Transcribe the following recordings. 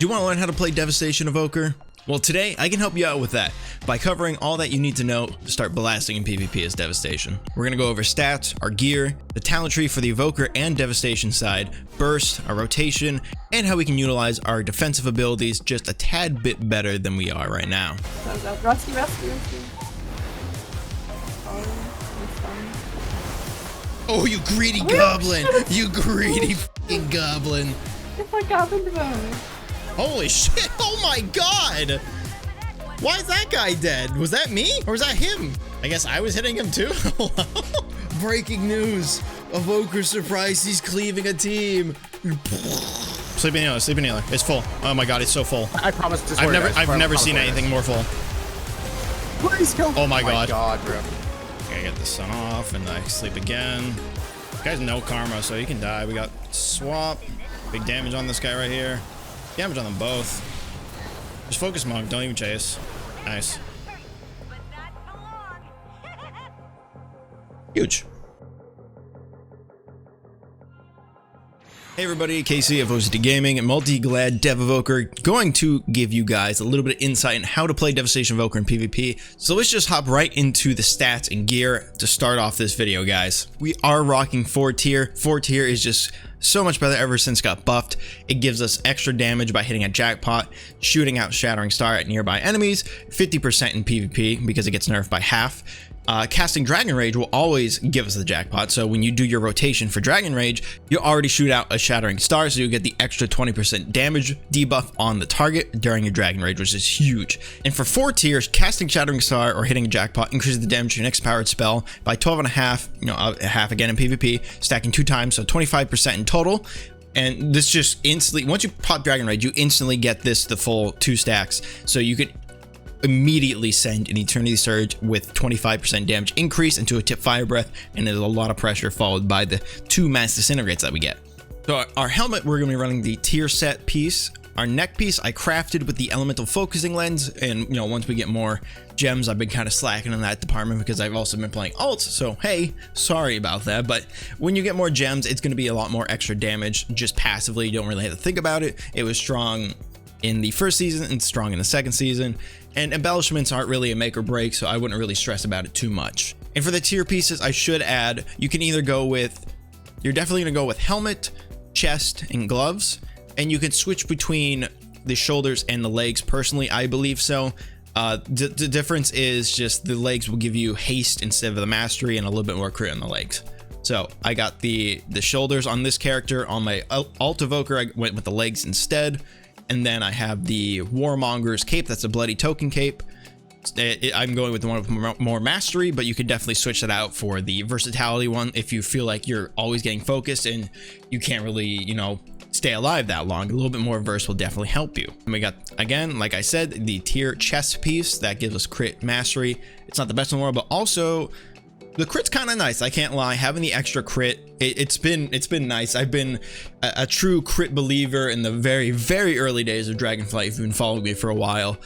Do you want to learn how to play Devastation Evoker? Well, today I can help you out with that by covering all that you need to know to start blasting in PvP as Devastation. We're going to go over stats, our gear, the talent tree for the Evoker and Devastation side, burst, our rotation, and how we can utilize our defensive abilities just a tad bit better than we are right now. Rusty. Oh, you greedy goblin! You greedy f***ing goblin! It's a goblin Devoker. Holy shit! Oh my god! Why is that guy dead? Was that me? Or was that him? I guess I was hitting him too? Breaking news! Evoker surprise, he's cleaving a team! Sleeping healer. It's full. Oh my god, it's so full. I promise to I've never seen anything more full. Please kill me. Oh my god. Bro. Okay, get the sun off and I sleep again. This guy's no karma, so he can die. We got swap. Big damage on this guy right here. Damage on them both. Just focus monk, don't even chase. Nice. Huge. Hey everybody, Casey of OCDGaming and Multi-Glad Dev Evoker, going to give you guys a little bit of insight on how to play Devastation Evoker in PvP. So let's just hop right into the stats and gear to start off this video, guys. We are rocking 4 tier. 4 tier is just so much better ever since it got buffed. It gives us extra damage by hitting a jackpot, shooting out Shattering Star at nearby enemies, 50% in PvP because it gets nerfed by half. Casting Dragon Rage will always give us the jackpot, so when you do your rotation for Dragon Rage, you already shoot out a Shattering Star, so you get the extra 20% damage debuff on the target during your Dragon Rage, which is huge. And for 4 tiers, casting Shattering Star or hitting a jackpot increases the damage of your next powered spell by 12.5, you know, half again in PvP, stacking 2 times, so 25% in total. And this just instantly, once you pop Dragon Rage, you instantly get this the full 2 stacks, so you could immediately send an Eternity Surge with 25% damage increase into a Tip Fire Breath, and there's a lot of pressure followed by the 2 Mass Disintegrates that we get. So our helmet, we're going to be running the tier set piece. Our neck piece I crafted with the Elemental Focusing Lens, and you know, once we get more gems, I've been kind of slacking in that department because I've also been playing alts, so hey, sorry about that. But when you get more gems, it's going to be a lot more extra damage just passively. You don't really have to think about it. It was strong in the first season and strong in the second season, and embellishments aren't really a make or break, so I wouldn't really stress about it too much. And for the tier pieces, I should add, you can either go with, you're definitely going to go with helmet, chest, and gloves, and you can switch between the shoulders and the legs. Personally, I believe so. The difference is just the legs will give you haste instead of the mastery and a little bit more crit on the legs. So I got the shoulders on this character. On my alt evoker, I went with the legs instead. And then I have the Warmonger's cape. That's a bloody token cape. I'm going with the one with more mastery, but you could definitely switch that out for the versatility one if you feel like you're always getting focused and you can't really, you know, stay alive that long. A little bit more verse will definitely help you. And we got, again, like I said, the tier chest piece that gives us crit mastery. It's not the best in the world, but also the crit's kind of nice. I can't lie. Having the extra crit, it's been nice. I've been a true crit believer in the very, very early days of Dragonflight. If you've been following me for a while,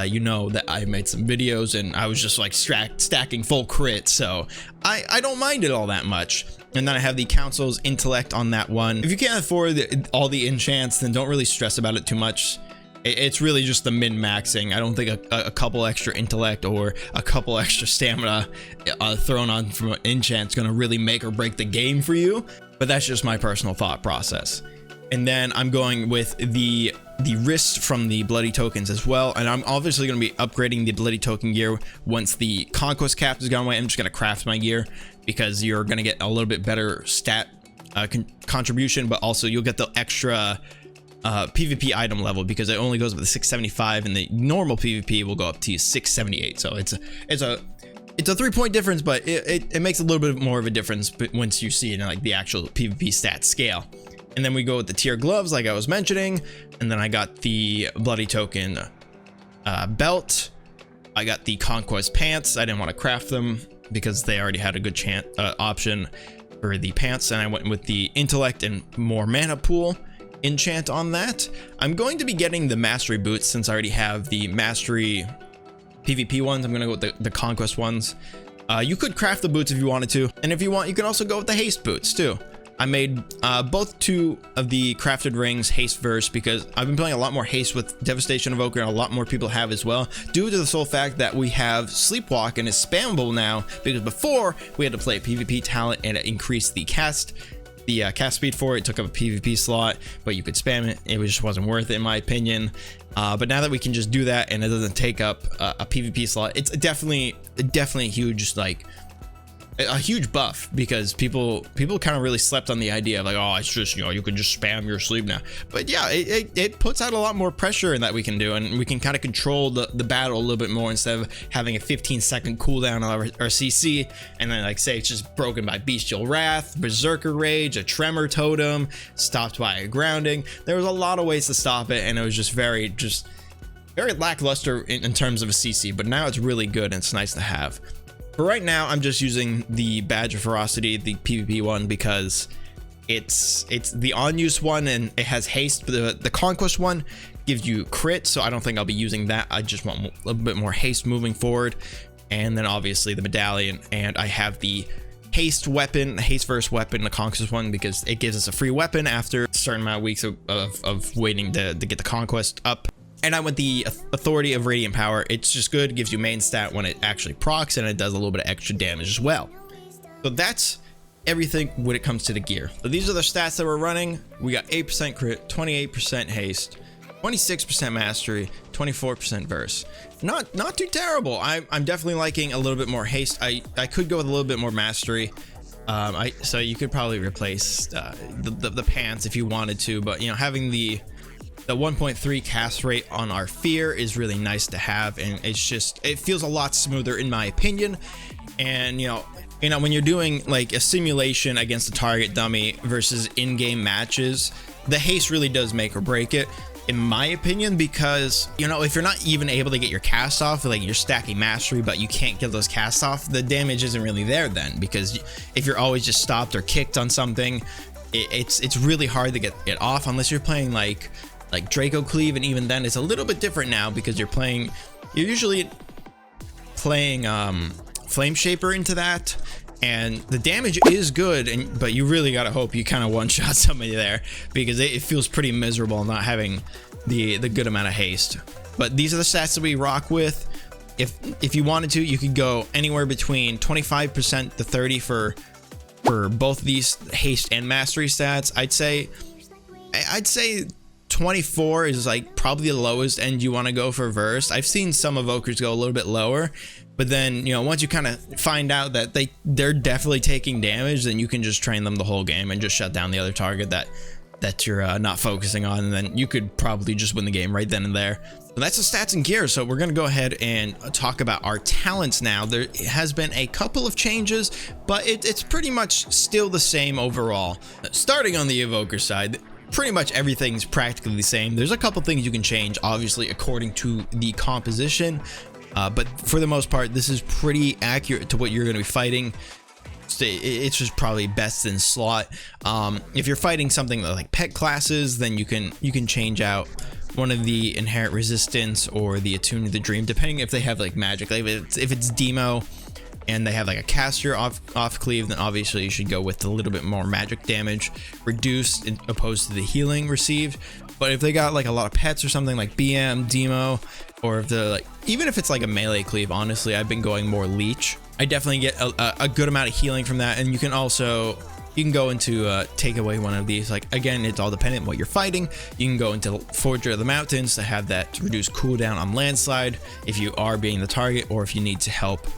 you know that I made some videos and I was just like stacking full crit. So I don't mind it all that much. And then I have the Council's Intellect on that one. If you can't afford all the enchants, then don't really stress about it too much. It's really just the min-maxing. I don't think a couple extra intellect or a couple extra stamina thrown on from an enchant is going to really make or break the game for you. But that's just my personal thought process. And then I'm going with the wrist from the bloody tokens as well. And I'm obviously going to be upgrading the bloody token gear once the conquest cap has gone away. I'm just going to craft my gear because you're going to get a little bit better stat contribution, but also you'll get the extra PvP item level because it only goes up to 675 and the normal PvP will go up to 678. So it's a 3-point difference, but it makes a little bit more of a difference once you see it in like the actual PvP stat scale. And then we go with the tier gloves like I was mentioning, and then I got the bloody token belt. I got the conquest pants. I didn't want to craft them because they already had a good option for the pants, and I went with the intellect and more mana pool enchant on that. I'm going to be getting the mastery boots since I already have the mastery PvP ones. I'm going to go with the conquest ones. You could craft the boots if you wanted to, and if you want, you can also go with the haste boots too. I made both 2 of the crafted rings haste verse because I've been playing a lot more haste with Devastation Evoker, and a lot more people have as well, due to the sole fact that we have Sleepwalk and it's spammable now, because before we had to play a PvP talent and it increased the cast speed for it. It took up a PvP slot, but you could spam it. It just wasn't worth it in my opinion. But now that we can just do that and it doesn't take up a PvP slot, it's definitely a huge, like, a huge buff, because people kind of really slept on the idea of like, oh, it's just, you know, you can just spam your sleep now. But yeah, it puts out a lot more pressure in that we can do, and we can kind of control the battle a little bit more instead of having a 15-second cooldown on our CC, and then like say it's just broken by Bestial Wrath, Berserker Rage, a Tremor Totem, stopped by a grounding. There was a lot of ways to stop it, and it was just very lackluster in terms of a CC, but now it's really good and it's nice to have. For right now, I'm just using the Badge of Ferocity, the PvP one, because it's the on-use one and it has haste. The Conquest one gives you crit, so I don't think I'll be using that. I just want a little bit more haste moving forward. And then obviously the Medallion, and I have the haste weapon, haste verse weapon, the Conquest one, because it gives us a free weapon after a certain amount of weeks of waiting to get the Conquest up. And I went the Authority of Radiant Power. It's just good, gives you main stat when it actually procs, and it does a little bit of extra damage as well. So that's everything when it comes to the gear. So these are the stats that we're running. We got 8% crit, 28% haste, 26% mastery, 24% verse. Not too terrible. I'm definitely liking a little bit more haste. I could go with a little bit more mastery. So you could probably replace the pants if you wanted to, but you know, having the 1.3 cast rate on our fear is really nice to have, and it feels a lot smoother in my opinion. And you know when you're doing like a simulation against a target dummy versus in-game matches, the haste really does make or break it in my opinion, because you know, if you're not even able to get your cast off, like you're stacking mastery but you can't get those casts off, the damage isn't really there then, because if you're always just stopped or kicked on something, it's really hard to get it off unless you're playing like Draco Cleave, and even then it's a little bit different now because you're usually playing Flameshaper into that, and the damage is good, but you really gotta hope you kind of one-shot somebody there, because it feels pretty miserable not having the good amount of haste. But these are the stats that we rock with. If you wanted to, you could go anywhere between 25% to 30% for both these haste and mastery stats. I'd say 24 is like probably the lowest end you want to go for verse. I've seen some evokers go a little bit lower, but then you know, once you kind of find out that they're definitely taking damage, then you can just train them the whole game and just shut down the other target that you're not focusing on, and then you could probably just win the game right then and there. So that's the stats and gear. So we're gonna go ahead and talk about our talents now. There has been a couple of changes, but it's pretty much still the same overall. Starting on the evoker side, pretty much everything's practically the same. There's a couple things you can change, obviously, according to the composition, but for the most part, this is pretty accurate to what you're going to be fighting. It's just probably best in slot. If you're fighting something like pet classes, then you can change out one of the inherent resistance or the attune to the dream, depending if they have like magic. Like if it's demo and they have like a caster off cleave, then obviously you should go with a little bit more magic damage reduced opposed to the healing received. But if they got like a lot of pets or something like BM, demo, or if they're like, even if it's like a melee cleave, honestly, I've been going more leech. I definitely get a good amount of healing from that. And you can go into take away one of these. Like again, it's all dependent on what you're fighting. You can go into Forger of the Mountains to have that reduce cooldown on landslide if you are being the target, or if you need to help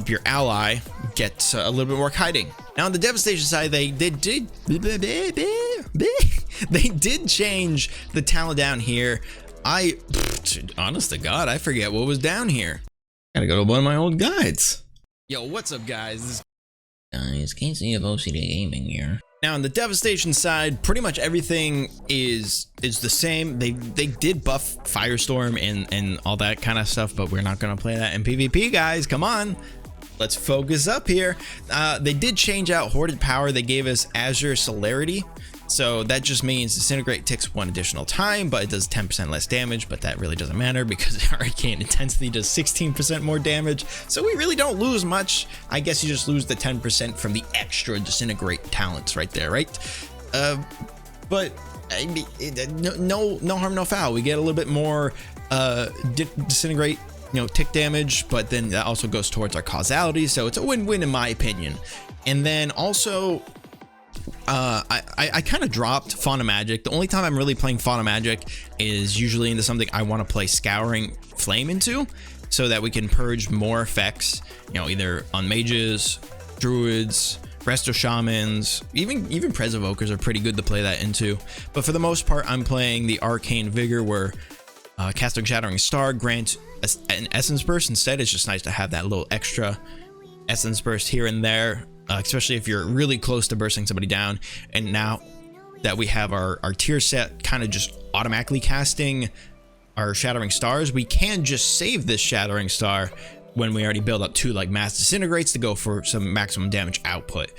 your ally get a little bit more kiting. Now on the Devastation side, they did change the talent down here. Honest to God, I forget what was down here. Gotta go to one of my old guides. Yo, what's up, guys? Guys, Casey of OCDGaming here. Now on the Devastation side, pretty much everything is the same. They did buff Firestorm and all that kind of stuff, but we're not gonna play that in PvP, guys. Come on, let's focus up here. They did change out Hoarded Power. They gave us Azure Celerity, So that just means Disintegrate takes 1 additional time, but it does 10% less damage, but that really doesn't matter because Arcane Intensity does 16% more damage. So we really don't lose much. I guess you just lose the 10% from the extra Disintegrate talents right there, right? But I mean, no harm, no foul. We get a little bit more Disintegrate, tick damage, but then that also goes towards our causality. So it's a win-win in my opinion. And then also, I kind of dropped Fauna Magic. The only time I'm really playing Fauna Magic is usually into something I want to play Scouring Flame into, so that we can purge more effects, either on mages, druids, resto shamans, even Pres Evokers are pretty good to play that into. But for the most part, I'm playing the Arcane Vigor, where casting Shattering Star grants an Essence Burst instead. It's just nice to have that little extra Essence Burst here and there, especially if you're really close to bursting somebody down. And now that we have our tier set kind of just automatically casting our Shattering Stars, we can just save this Shattering Star when we already build up 2 like mass disintegrates to go for some maximum damage output.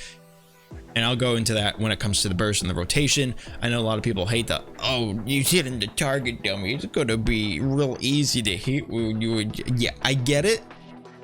And I'll go into that when it comes to the burst and the rotation. I know a lot of people hate that. Oh, you hitting the target dummy, it's gonna be real easy to hit. Yeah, I get it.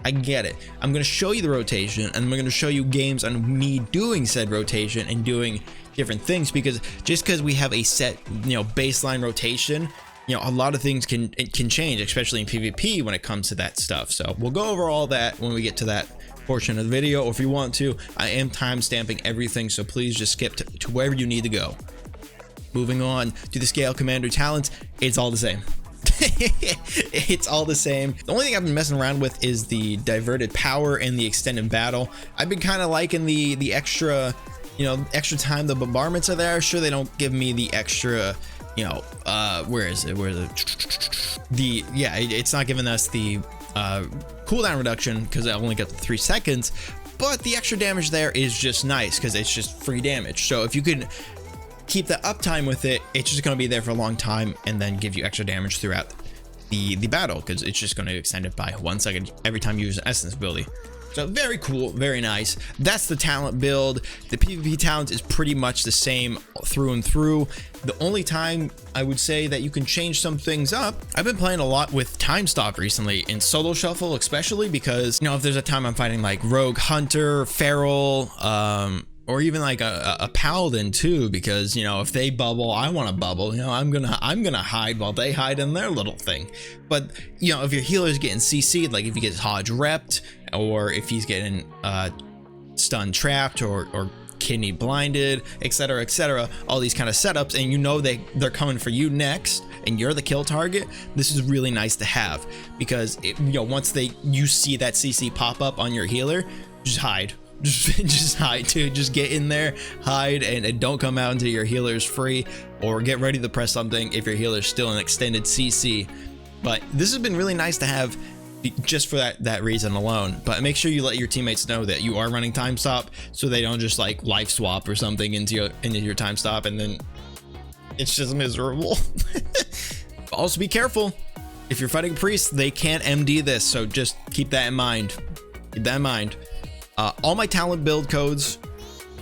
I'm going to show you the rotation, and I'm going to show you games on me doing said rotation and doing different things, because just because we have a set, baseline rotation, a lot of things can change, especially in PvP when it comes to that stuff. So we'll go over all that when we get to that portion of the video, or if you want to, I am time stamping everything, so please just skip to wherever you need to go. Moving on to the Scalecommander talents, it's all the same. It's all the same. The only thing I've been messing around with is the diverted power and the extended battle. I've been kind of liking the extra, extra time the bombardments are there. Sure, they don't give me the extra, where is it? It's not giving us the cooldown reduction because I only got the 3 seconds, but the extra damage there is just nice because it's just free damage. So if you could keep the uptime with it, it's just going to be there for a long time and then give you extra damage throughout the battle, because it's just going to extend it by 1 second every time you use an essence ability. So very cool, very nice. That's the talent build. The PvP talent is pretty much the same through and through. The only time I would say that you can change some things up, I've been playing a lot with time stop recently in solo shuffle, especially because if there's a time I'm fighting like rogue, hunter, feral, or even like a paladin too, because if they bubble, I want to bubble. I'm gonna hide while they hide in their little thing. But if your healer's getting CC'd, like if he gets Hodge repped, or if he's getting stun trapped or kidney blinded, etc., all these kind of setups, and they're coming for you next, and you're the kill target, this is really nice to have, because once you see that CC pop up on your healer, just hide. Just hide, dude. Just get in there, hide, and don't come out until your healer's free, or get ready to press something if your healer's still an extended CC. But this has been really nice to have just for that reason alone. But make sure you let your teammates know that you are running time stop, so they don't just like life swap or something into your time stop, and then it's just miserable. Also be careful, if you're fighting priests, they can't MD this, so just keep that in mind. All my talent build codes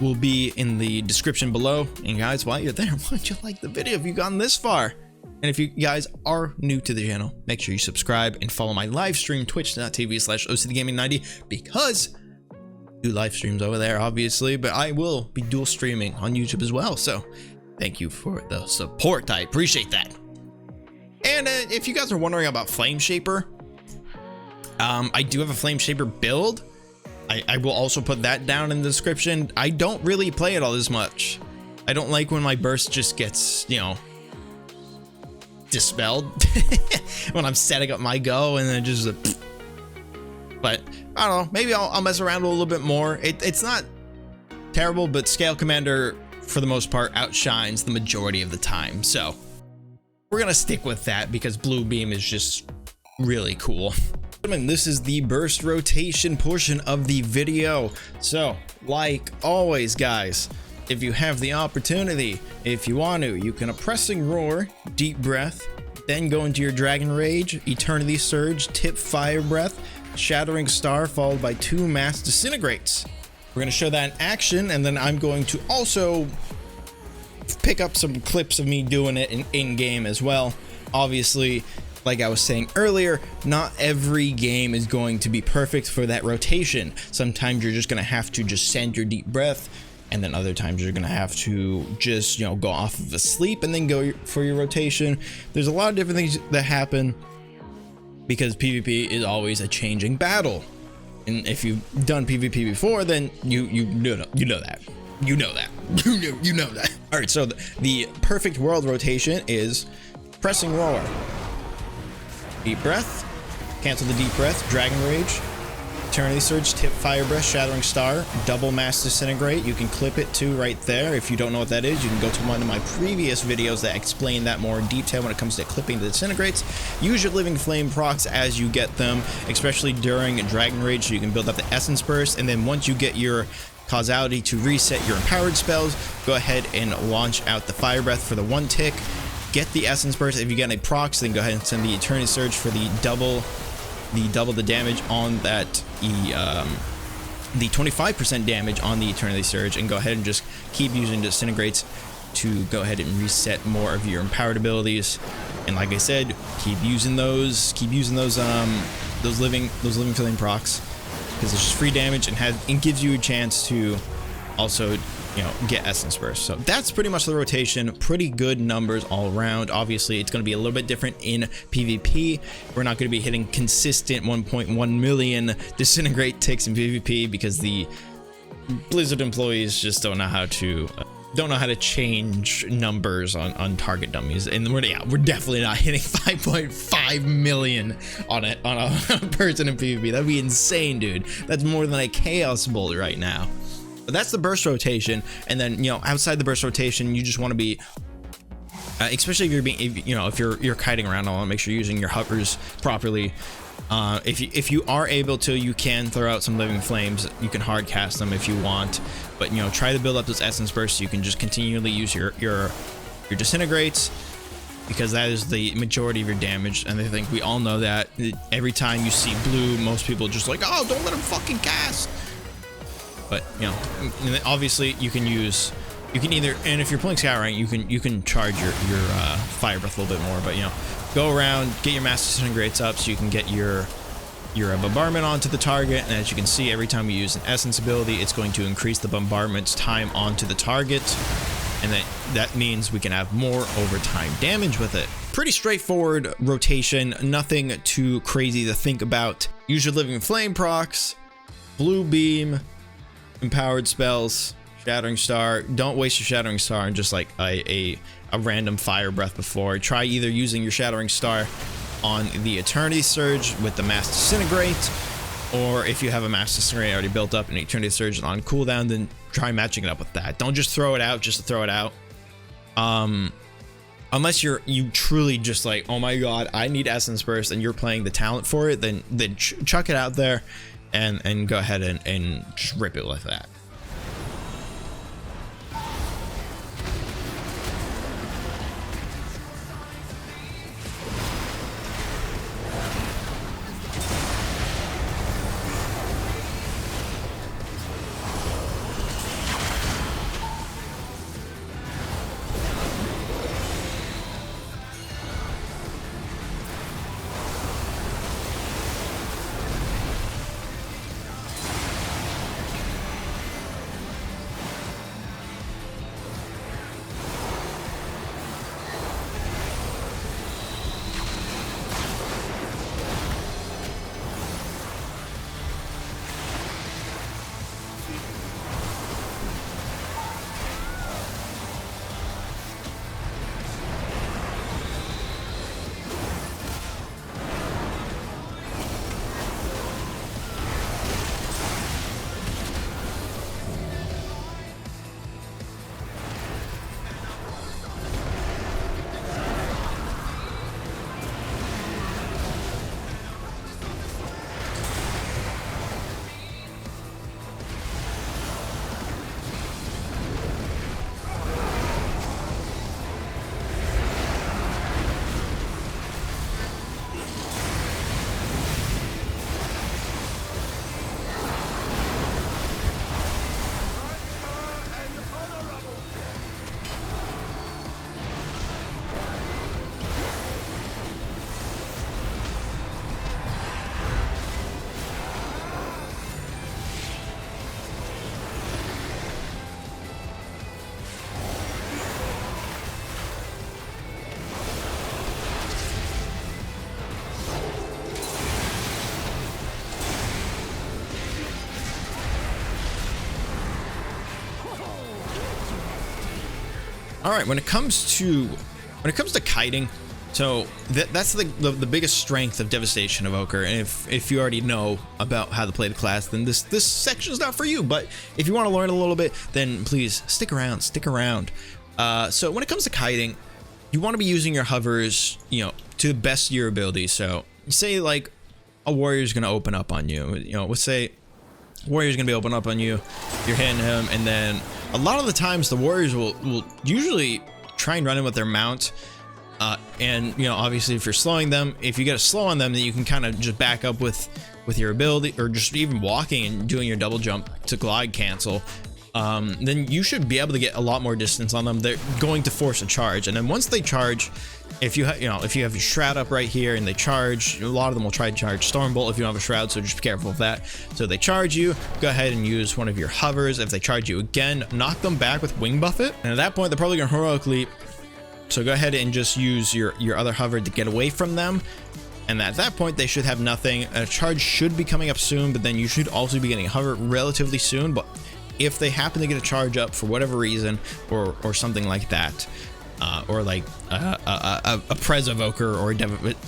will be in the description below. And guys, while you're there, why don't you like the video if you've gotten this far? And if you guys are new to the channel, make sure you subscribe and follow my live stream, twitch.tv/OCDGaming90, because I do live streams over there, obviously, but I will be dual streaming on YouTube as well. So thank you for the support. I appreciate that. And if you guys are wondering about Flameshaper, I do have a Flameshaper build. I will also put that down in the description. I don't really play it all this much. I don't like when my burst just gets, dispelled when I'm setting up my go, and then just but I don't know, maybe I'll mess around a little bit more. It's not terrible, but Scalecommander for the most part outshines the majority of the time, so we're gonna stick with that because Blue Beam is just really cool. And this is the burst rotation portion of the video. So like always, guys, if you have the opportunity, if you want to, you can Oppressing Roar, Deep Breath, then go into your Dragon Rage, Eternity Surge, Tip Fire Breath, Shattering Star, followed by 2 Mass Disintegrates. We're going to show that in action, and then I'm going to also pick up some clips of me doing it in game as well. Obviously, like I was saying earlier, not every game is going to be perfect for that rotation. Sometimes you're just going to have to just send your deep breath, and then other times you're going to have to just, you know, go off of a sleep and then go for your rotation. There's a lot of different things that happen because PvP is always a changing battle. And if you've done PvP before, then you know that. You know that. All right, so the perfect world rotation is pressing roar. Deep breath, cancel the deep breath, Dragon Rage, Eternity Surge, Tip Fire Breath, Shattering Star, Double Mass Disintegrate. You can clip it too right there. If you don't know what that is, you can go to one of my previous videos that explain that more in detail when it comes to clipping the disintegrates. Use your Living Flame procs as you get them, especially during Dragon Rage, so you can build up the Essence Burst, and then once you get your causality to reset your empowered spells, go ahead and launch out the Fire Breath for the 1 tick. Get the Essence Burst. If you get any procs, then go ahead and send the Eternity Surge for the double the damage on that, the 25% damage on the Eternity Surge, and go ahead and just keep using Disintegrates to go ahead and reset more of your empowered abilities. And like I said, keep using those living flame procs, because it's just free damage and it gives you a chance to also, you know, get Essence Burst. So that's pretty much the rotation. Pretty good numbers all around. Obviously, it's going to be a little bit different in PvP. We're not going to be hitting consistent 1.1 million disintegrate ticks in PvP because the Blizzard employees just don't know how to change numbers on target dummies, and we're definitely not hitting 5.5 million on a person in PvP. That'd be insane, dude. That's more than a Chaos Bolt right now. But that's the burst rotation, and then, you know, outside the burst rotation, you just want to be, especially if you're kiting around, I want to make sure you're using your hovers properly. If you are able to, you can throw out some living flames. You can hard cast them if you want, but, you know, try to build up those essence bursts so you can just continually use your disintegrates, because that is the majority of your damage. And I think we all know that. Every time you see blue, most people are just like, oh, don't let him fucking cast. But, you know, obviously you can either, and if you're playing Skyrank, you can charge your Fire Breath a little bit more, but, you know, go around, get your Mass Disintegrates up so you can get your bombardment onto the target. And as you can see, every time you use an essence ability, it's going to increase the bombardment's time onto the target, and that means we can have more overtime damage with it. Pretty straightforward rotation, nothing too crazy to think about. Use your Living Flame procs, Blue Beam, empowered spells, Shattering Star. Don't waste your Shattering Star on just like a random Fire Breath before. Try either using your Shattering Star on the Eternity Surge with the Mass Disintegrate, or if you have a Mass Disintegrate already built up and Eternity Surge on cooldown, then try matching it up with that. Don't just throw it out just to throw it out. Unless you truly just like, oh my god, I need Essence Burst, and you're playing the talent for it, then chuck it out there and go ahead and just rip it like that. All right, when it comes to kiting, so that's the biggest strength of Devastation Evoker. And if you already know about how to play the class, then this section is not for you. But if you want to learn a little bit, then please stick around. So when it comes to kiting, you want to be using your hovers, you know, to the best of your ability. So say like a warrior's going to open up on you. You know, let's say warrior's going to be open up on you. You're hitting him, and then a lot of the times the warriors will usually try and run in with their mount. And you know, obviously if you're slowing them, if you get a slow on them, then you can kind of just back up with your ability, or just even walking and doing your double jump to glide cancel. Then you should be able to get a lot more distance on them. They're going to force a charge, and then once they charge, if you have your shroud up right here and they charge, a lot of them will try to charge Stormbolt if you don't have a shroud, so just be careful of that. So they charge you, go ahead and use one of your hovers. If they charge you again, knock them back with Wing Buffet, and at that point they're probably gonna heroic leap. So go ahead and just use your other hover to get away from them. And at that point, they should have nothing. A charge should be coming up soon, but then you should also be getting a hover relatively soon. But if they happen to get a charge up for whatever reason, or something like that, or like a Prez Evoker or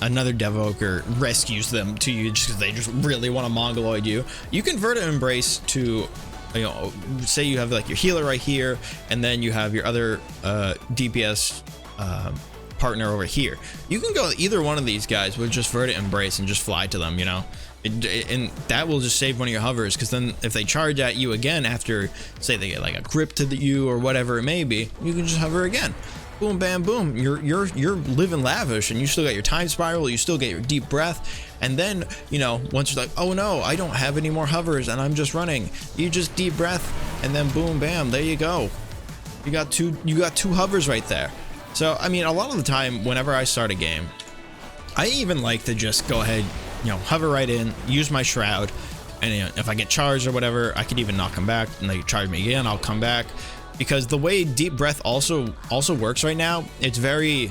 another Devoker rescues them to you just because they just really want to Mongoloid you, you can Verta Embrace to, you know, say you have like your healer right here, and then you have your other DPS partner over here. You can go with either one of these guys with just Verta Embrace and just fly to them, you know, and that will just save one of your hovers, because then if they charge at you again after, say they get like a grip to you or whatever it may be, you can just hover again. Boom, bam, boom. You're living lavish, and you still got your time spiral, you still get your deep breath, and then, you know, once you're like, oh no, I don't have any more hovers and I'm just running, you just deep breath, and then boom, bam, there you go. You got two hovers right there. So I mean, a lot of the time whenever I start a game, I even like to just go ahead, you know, hover right in, use my shroud, and you know, if I get charged or whatever, I could even knock them back, and they charge me again, I'll come back. Because the way deep breath also works right now, it's very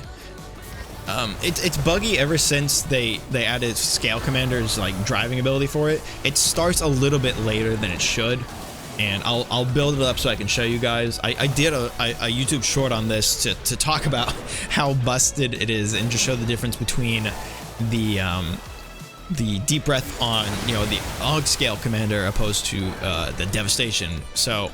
it's buggy ever since they added Scalecommander's like driving ability for it. It starts a little bit later than it should, and I'll build it up so I can show you guys. I did a YouTube short on this to talk about how busted it is, and just show the difference between the deep breath on, you know, the AUG Scalecommander opposed to the Devastation. So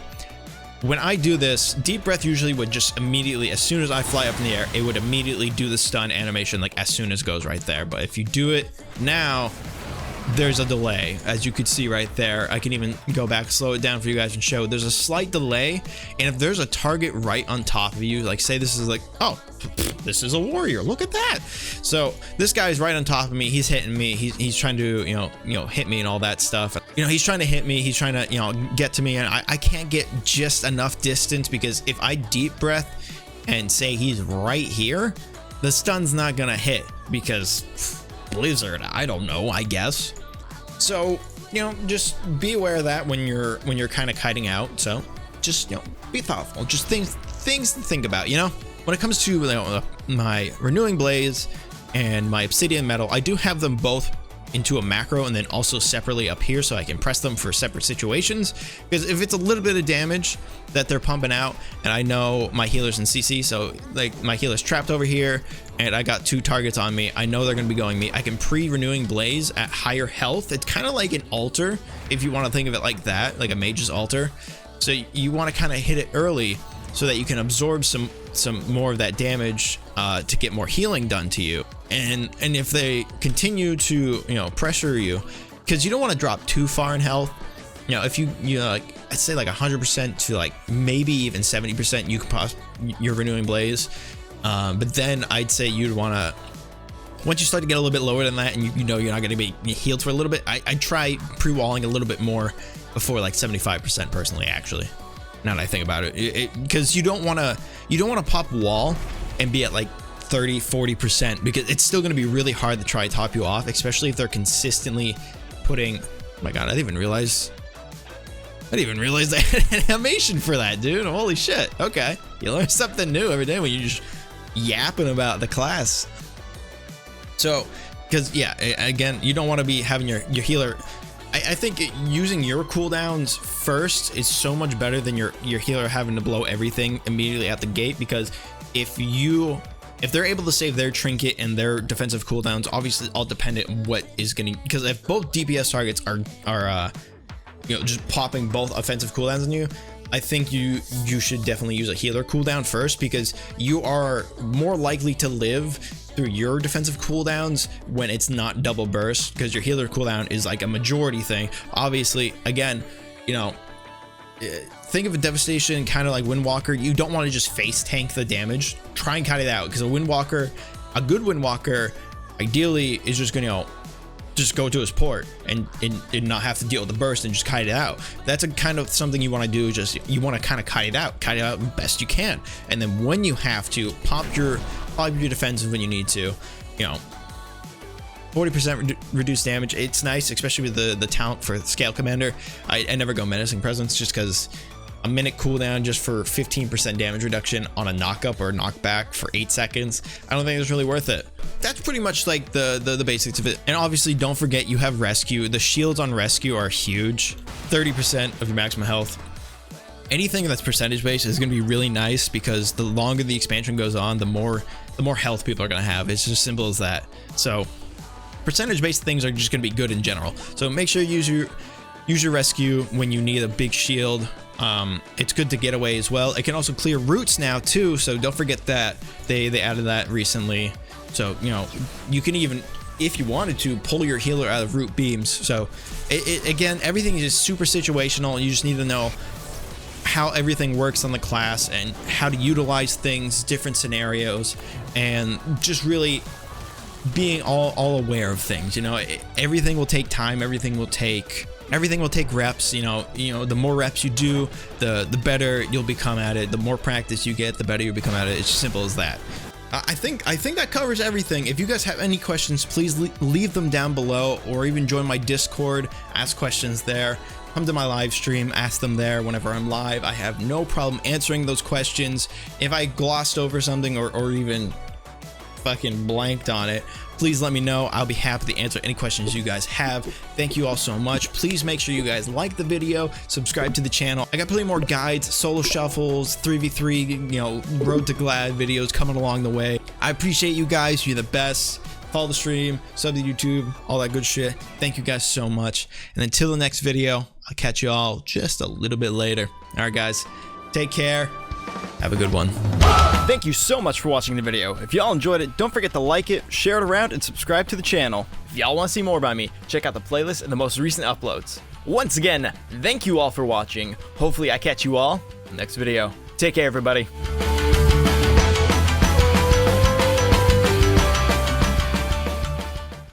when I do this, deep breath usually would just immediately, as soon as I fly up in the air, it would immediately do the stun animation like as soon as it goes right there. But if you do it now, there's a delay, as you could see right there. I can even go back, slow it down for you guys and show there's a slight delay. And if there's a target right on top of you, like say this is like, oh, this is a warrior, look at that. So this guy's right on top of me, he's hitting me, he's trying to, you know, hit me and all that stuff. You know, he's trying to hit me, he's trying to, you know, get to me, and I can't get just enough distance, because if I deep breath and say he's right here, the stun's not gonna hit, because Blizzard, I don't know, I guess. So, you know, just be aware of that when you're kind of kiting out. So just, you know, be thoughtful, just things to think about, you know. When it comes to, you know, my Renewing Blaze and my Obsidian Metal, I do have them both into a macro and then also separately up here, so I can press them for separate situations. Because if it's a little bit of damage that they're pumping out, and I know my healer's in CC, so like my healer's trapped over here and I got two targets on me, I know they're going to be going me, I can pre-Renewing Blaze at higher health. It's kind of like an altar, if you want to think of it like that, like a mage's altar. So you want to kind of hit it early so that you can absorb some more of that damage to get more healing done to you. And if they continue to, you know, pressure you, because you don't want to drop too far in health. You know, if you know, like I'd say like 100% to like maybe even 70%, you can your Renewing Blaze. But then I'd say you'd want to, once you start to get a little bit lower than that, and you know you're not going to be healed for a little bit, I'd try pre-walling a little bit more before like 75% personally, actually. Now that I think about it, because you don't want to pop wall and be at like 30-40%, because it's still going to be really hard to try to top you off, especially if they're consistently putting, oh my god, I didn't even realize they had an animation for that, dude. Holy shit. Okay, you learn something new every day when you're just yapping about the class. So, because yeah, again, you don't want to be having your healer. I think using your cooldowns first is so much better than your healer having to blow everything immediately at the gate, because if they're able to save their trinket and their defensive cooldowns, obviously all dependent on what is going to, because if both DPS targets are you know, just popping both offensive cooldowns on you, I think you should definitely use a healer cooldown first, because you are more likely to live through your defensive cooldowns when it's not double burst, because your healer cooldown is like a majority thing. Obviously, again, you know, think of a devastation kind of like Windwalker. You don't want to just face tank the damage. Try and cut it out, because a good Windwalker ideally is just going to, you know, just go to his port and not have to deal with the burst and just kite it out. That's a kind of something you want to do. Just you want to kind of kite it out best you can, and then when you have to, pop your defensive when you need to. You know, 40% reduced damage. It's nice, especially with the talent for Scalecommander. I never go menacing presence, just because a minute cooldown just for 15% damage reduction on a knockup or knockback for 8 seconds, I don't think it's really worth it. That's pretty much like the basics of it. And obviously don't forget you have rescue. The shields on rescue are huge. 30% of your maximum health. Anything that's percentage based is going to be really nice, because the longer the expansion goes on, the more health people are going to have. It's just simple as that. So percentage based things are just going to be good in general. So make sure you use your rescue when you need a big shield. It's good to get away as well. It can also clear roots now too, so don't forget that they added that recently. So, you know, you can even, if you wanted to, pull your healer out of root beams. So again, everything is just super situational. You just need to know how everything works on the class and how to utilize things, different scenarios, and just really being all aware of things. You know, everything will take time. Everything will take reps. You know, the more reps you do, the better you'll become at it. The more practice you get, the better you become at it. It's as simple as that. I think that covers everything. If you guys have any questions, please leave them down below, or even join my Discord, ask questions there. Come to my live stream, ask them there whenever I'm live. I have no problem answering those questions. If I glossed over something or even fucking blanked on it, please let me know. I'll be happy to answer any questions you guys have. Thank you all so much. Please make sure you guys like the video, subscribe to the channel. I got plenty more guides, solo shuffles, 3v3, you know, road to glad videos coming along the way. I appreciate you guys. You're the best. Follow the stream, sub to YouTube, all that good shit. Thank you guys so much. And until the next video, I'll catch you all just a little bit later. All right, guys, take care. Have a good one. Thank you so much for watching the video. If y'all enjoyed it, don't forget to like it, share it around, and subscribe to the channel. If y'all want to see more by me, check out the playlist and the most recent uploads. Once again, thank you all for watching. Hopefully I catch you all in the next video. Take care, everybody.